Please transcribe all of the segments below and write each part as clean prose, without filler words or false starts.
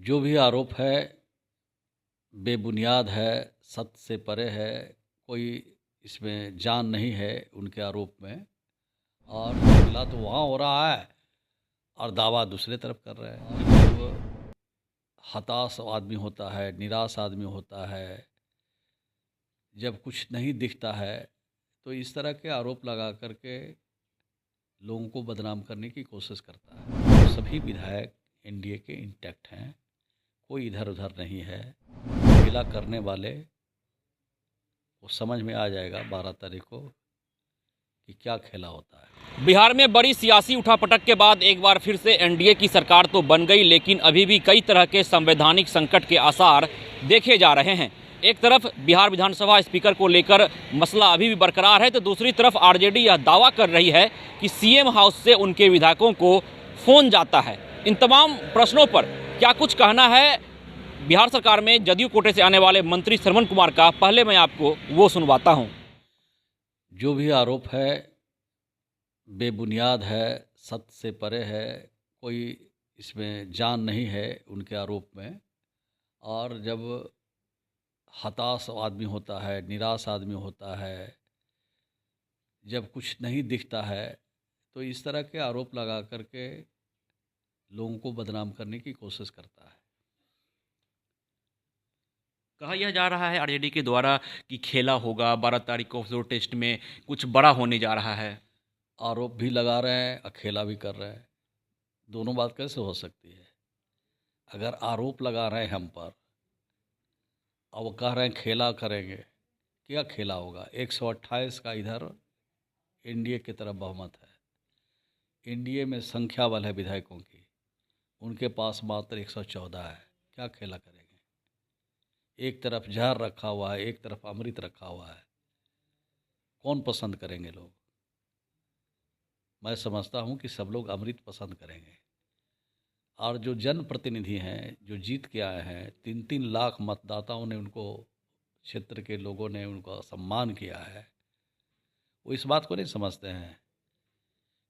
जो भी आरोप है बेबुनियाद है, सत्य से परे है। कोई इसमें जान नहीं है उनके आरोप में। और हमला तो वहाँ हो रहा है और दावा दूसरे तरफ कर रहे हैं। जब हताश आदमी होता है, निराश आदमी होता है, जब कुछ नहीं दिखता है, तो इस तरह के आरोप लगा करके लोगों को बदनाम करने की कोशिश करता है। तो सभी विधायक एनडीए के इंटैक्ट हैं, कोई इधर उधर नहीं है। खेला करने वाले वो समझ में आ जाएगा 12 तारीख को कि क्या खेला होता है। बिहार में बड़ी सियासी उठापटक के बाद एक बार फिर से एनडीए की सरकार तो बन गई, लेकिन अभी भी कई तरह के संवैधानिक संकट के आसार देखे जा रहे हैं। एक तरफ बिहार विधानसभा स्पीकर को लेकर मसला अभी भी बरकरार है, तो दूसरी तरफ आरजेडी यह दावा कर रही है कि सीएम हाउस से उनके विधायकों को फोन जाता है। इन तमाम प्रश्नों पर क्या कुछ कहना है बिहार सरकार में जदयू कोटे से आने वाले मंत्री श्रवण कुमार का, पहले मैं आपको वो सुनवाता हूँ। जो भी आरोप है बेबुनियाद है, सत्य से परे है। कोई इसमें जान नहीं है उनके आरोप में। और जब हताश आदमी होता है, निराश आदमी होता है, जब कुछ नहीं दिखता है, तो इस तरह के आरोप लगा करके लोगों को बदनाम करने की कोशिश करता है। कहा यह जा रहा है आरजेडी के द्वारा कि खेला होगा 12 तारीख को फ्लोर टेस्ट में, कुछ बड़ा होने जा रहा है। आरोप भी लगा रहे हैं और खेला भी कर रहे हैं। दोनों बात कैसे हो सकती है? अगर आरोप लगा रहे हैं हम पर और वो कह रहे हैं खेला करेंगे, क्या खेला होगा? 128 का इधर एनडीए की तरफ बहुमत है। एनडीए में संख्या बल है विधायकों की, उनके पास मात्र 114 है। क्या खेला करेंगे? एक तरफ जहर रखा हुआ है, एक तरफ अमृत रखा हुआ है। कौन पसंद करेंगे लोग? मैं समझता हूँ कि सब लोग अमृत पसंद करेंगे। और जो जनप्रतिनिधि हैं, जो जीत के आए हैं, 3-3 लाख मतदाताओं ने उनको, क्षेत्र के लोगों ने उनका सम्मान किया है, वो इस बात को नहीं समझते हैं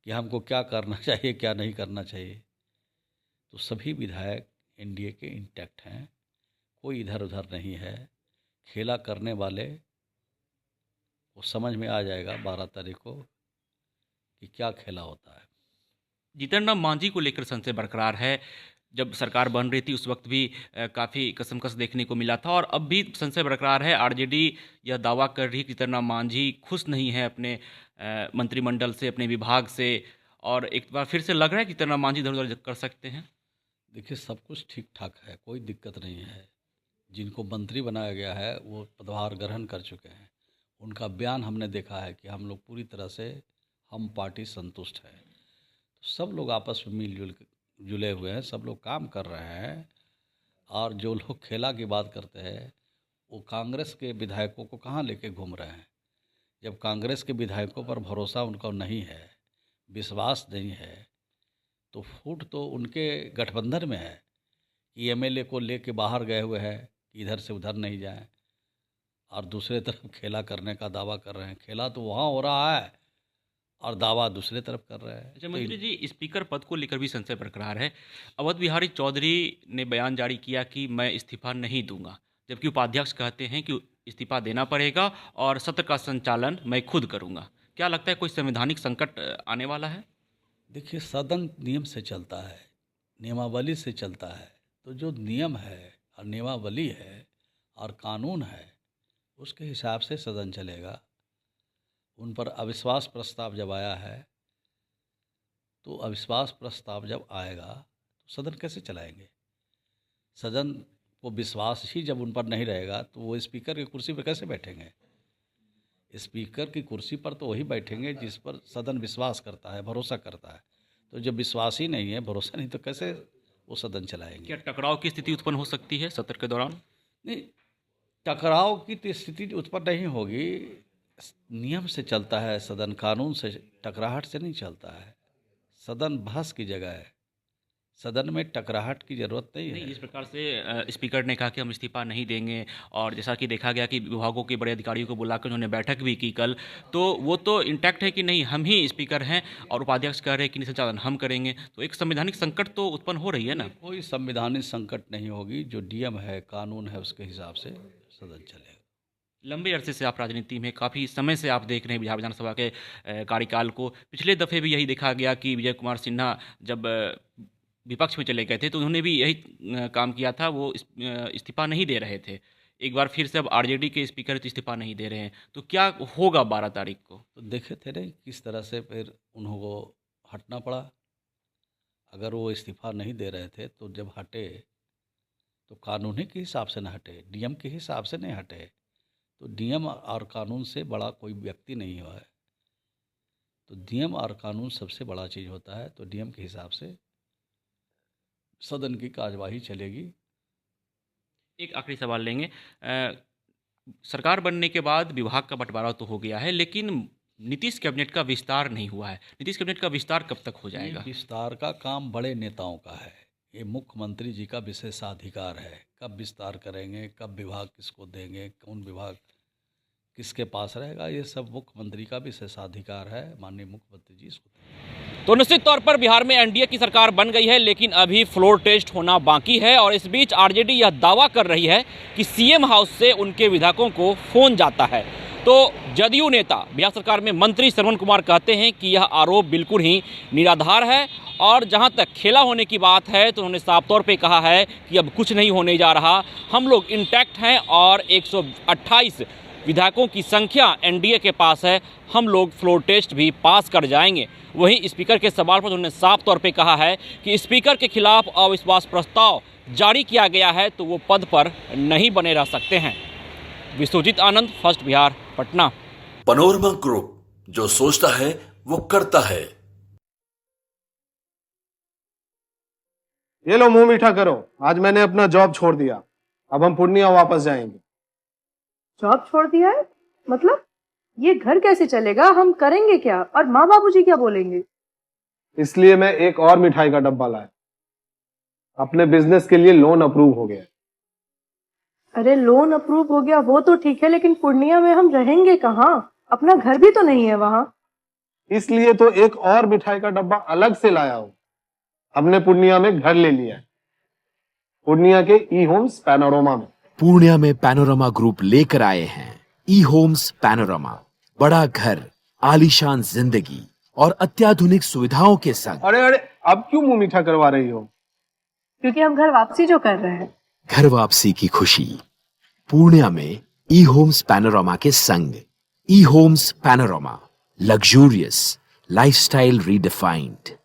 कि हमको क्या करना चाहिए, क्या नहीं करना चाहिए। तो सभी विधायक एनडीए के इंटैक्ट हैं, कोई इधर उधर नहीं है। खेला करने वाले वो समझ में आ जाएगा 12 तारीख को कि क्या खेला होता है। जीतन राम मांझी को लेकर संशय बरकरार है। जब सरकार बन रही थी उस वक्त भी काफ़ी कसमकस देखने को मिला था, और अब भी संशय बरकरार है। आरजेडी यह दावा कर रही है कि जीतन राम मांझी खुश नहीं है अपने मंत्रिमंडल से, अपने विभाग से, और एक बार फिर से लग रहा है कि जीतन राम मांझी इधर उधर कर सकते हैं। देखिए, सब कुछ ठीक ठाक है, कोई दिक्कत नहीं है। जिनको मंत्री बनाया गया है वो पदभार ग्रहण कर चुके हैं। उनका बयान हमने देखा है कि हम लोग पूरी तरह से, हम पार्टी संतुष्ट है। तो सब लोग आपस में मिलजुल जुले हुए हैं, सब लोग काम कर रहे हैं। और जो लोग खेला की बात करते हैं, वो कांग्रेस के विधायकों को कहाँ लेके घूम रहे हैं? जब कांग्रेस के विधायकों पर भरोसा उनका नहीं है, विश्वास नहीं है, तो फूट तो उनके गठबंधन में है कि एमएलए को लेके बाहर गए हुए हैं कि इधर से उधर नहीं जाएं, और दूसरे तरफ खेला करने का दावा कर रहे हैं। खेला तो वहाँ हो रहा है और दावा दूसरे तरफ कर रहे हैं। अच्छा तो मंत्री जी, स्पीकर पद को लेकर भी संशय बरकरार है। अवध बिहारी चौधरी ने बयान जारी किया कि मैं इस्तीफा नहीं दूंगा, जबकि उपाध्यक्ष कहते हैं कि इस्तीफा देना पड़ेगा और सत्र का संचालन मैं खुद करूंगा। क्या लगता है कोई संवैधानिक संकट आने वाला है? देखिए, सदन नियम से चलता है, नियमावली से चलता है। तो जो नियम है और नियमावली है और कानून है, उसके हिसाब से सदन चलेगा। उन पर अविश्वास प्रस्ताव जब आया है, तो अविश्वास प्रस्ताव जब आएगा तो सदन कैसे चलाएंगे? सदन को विश्वास ही जब उन पर नहीं रहेगा, तो वो स्पीकर की कुर्सी पर कैसे बैठेंगे? स्पीकर की कुर्सी पर तो वही बैठेंगे जिस पर सदन विश्वास करता है, भरोसा करता है। तो जब विश्वास ही नहीं है, भरोसा नहीं, तो कैसे वो सदन चलाएंगे? क्या टकराव की स्थिति उत्पन्न हो सकती है सत्र के दौरान? नहीं, टकराव की तो स्थिति उत्पन्न नहीं होगी। नियम से चलता है सदन, कानून से, टकराहट से नहीं चलता है। सदन बहस की जगह है, सदन में टकराहट की ज़रूरत नहीं नहीं, है। जिस प्रकार से स्पीकर ने कहा कि हम इस्तीफा नहीं देंगे और जैसा कि देखा गया कि विभागों के बड़े अधिकारियों को बुलाकर उन्होंने बैठक भी की कल, तो वो तो इंटैक्ट है कि नहीं हम ही स्पीकर हैं और उपाध्यक्ष कह रहे हैं कि नहीं संचालन हम करेंगे, तो एक संवैधानिक संकट तो उत्पन्न हो रही है ना। कोई संवैधानिक संकट नहीं होगी, जो नियम है, कानून है, उसके हिसाब से सदन चलेगा। लंबे अरसे से आप राजनीति में काफ़ी समय से आप देख रहे हैं बिहार विधानसभा के कार्यकाल को। पिछले दफ़े भी यही देखा गया कि विजय कुमार सिन्हा जब विपक्ष में चले गए थे तो उन्होंने भी यही काम किया था, वो इस्तीफा नहीं दे रहे थे। एक बार फिर से अब आरजेडी के स्पीकर तो इस्तीफा नहीं दे रहे हैं, तो क्या होगा 12 तारीख को? तो देखे थे ना किस तरह से फिर उनको हटना पड़ा। अगर वो इस्तीफा नहीं दे रहे थे तो जब हटे तो कानूनी के हिसाब से न हटे, नियम के हिसाब से नहीं हटे। तो नियम और कानून से बड़ा कोई व्यक्ति नहीं हुआ है। तो नियम और कानून सबसे बड़ा चीज़ होता है। तो नियम के हिसाब से सदन की कार्यवाही चलेगी। एक आखिरी सवाल लेंगे। सरकार बनने के बाद विभाग का बंटवारा तो हो गया है, लेकिन नीतीश कैबिनेट का विस्तार नहीं हुआ है। नीतीश कैबिनेट का विस्तार कब तक हो जाएगा? विस्तार का काम बड़े नेताओं का है। ये मुख्यमंत्री जी का विशेषाधिकार है। कब विस्तार करेंगे, कब विभाग किसको देंगे, कौन विभाग किसके पास रहेगा, ये सब मुख्यमंत्री का विशेषाधिकार है। माननीय मुख्यमंत्री जी इसको तो निश्चित तौर पर बिहार में एनडीए की सरकार बन गई है, लेकिन अभी फ्लोर टेस्ट होना बाकी है। और इस बीच आरजेडी यह दावा कर रही है कि सीएम हाउस से उनके विधायकों को फोन जाता है। तो जदयू नेता बिहार सरकार में मंत्री श्रवण कुमार कहते हैं कि यह आरोप बिल्कुल ही निराधार है। और जहां तक खेला होने की बात है तो उन्होंने साफ तौर पे कहा है कि अब कुछ नहीं होने जा रहा, हम लोग इंटैक्ट हैं और 128 विधायकों की संख्या एनडीए के पास है, हम लोग फ्लोर टेस्ट भी पास कर जाएंगे। वहीं स्पीकर के सवाल पर उन्होंने साफ तौर पे कहा है कि स्पीकर के खिलाफ अविश्वास प्रस्ताव जारी किया गया है तो वो पद पर नहीं बने रह सकते हैं। Vishwajeet Anand, first Bihar, Patna. Panorama Group, जो सोचता है वो करता है। ये लो मुंह मीठा करो, आज मैंने अपना जॉब छोड़ दिया, अब हम पूर्णिया वापस जाएंगे। जॉब छोड़ दिया है? मतलब ये घर कैसे चलेगा, हम करेंगे क्या और माँ बाबूजी क्या बोलेंगे? इसलिए मैं एक और मिठाई का डब्बा लाया। अपने बिजनेस के लिए लोन अप्रूव हो गया। अरे लोन अप्रूव हो गया वो तो ठीक है, लेकिन पूर्णिया में हम रहेंगे कहाँ? अपना घर भी तो नहीं है वहाँ। इसलिए तो एक और मिठाई का डब्बा अलग से लाया हूँ। हमने पूर्णिया में घर ले लिया है, पूर्णिया के ई होम्स पैनोरमा में। पूर्णिया में पैनोरमा ग्रुप लेकर आए हैं ई होम्स पैनोरमा। बड़ा घर, आलीशान जिंदगी और अत्याधुनिक सुविधाओं के संग। अरे अरे, अब क्यों मुंह मीठा करवा रही हो? क्योंकि हम घर वापसी जो कर रहे हैं। घर वापसी की खुशी पूर्णिया में ई होम्स पैनोरमा के संग। E Homes Panorama, luxurious lifestyle redefined.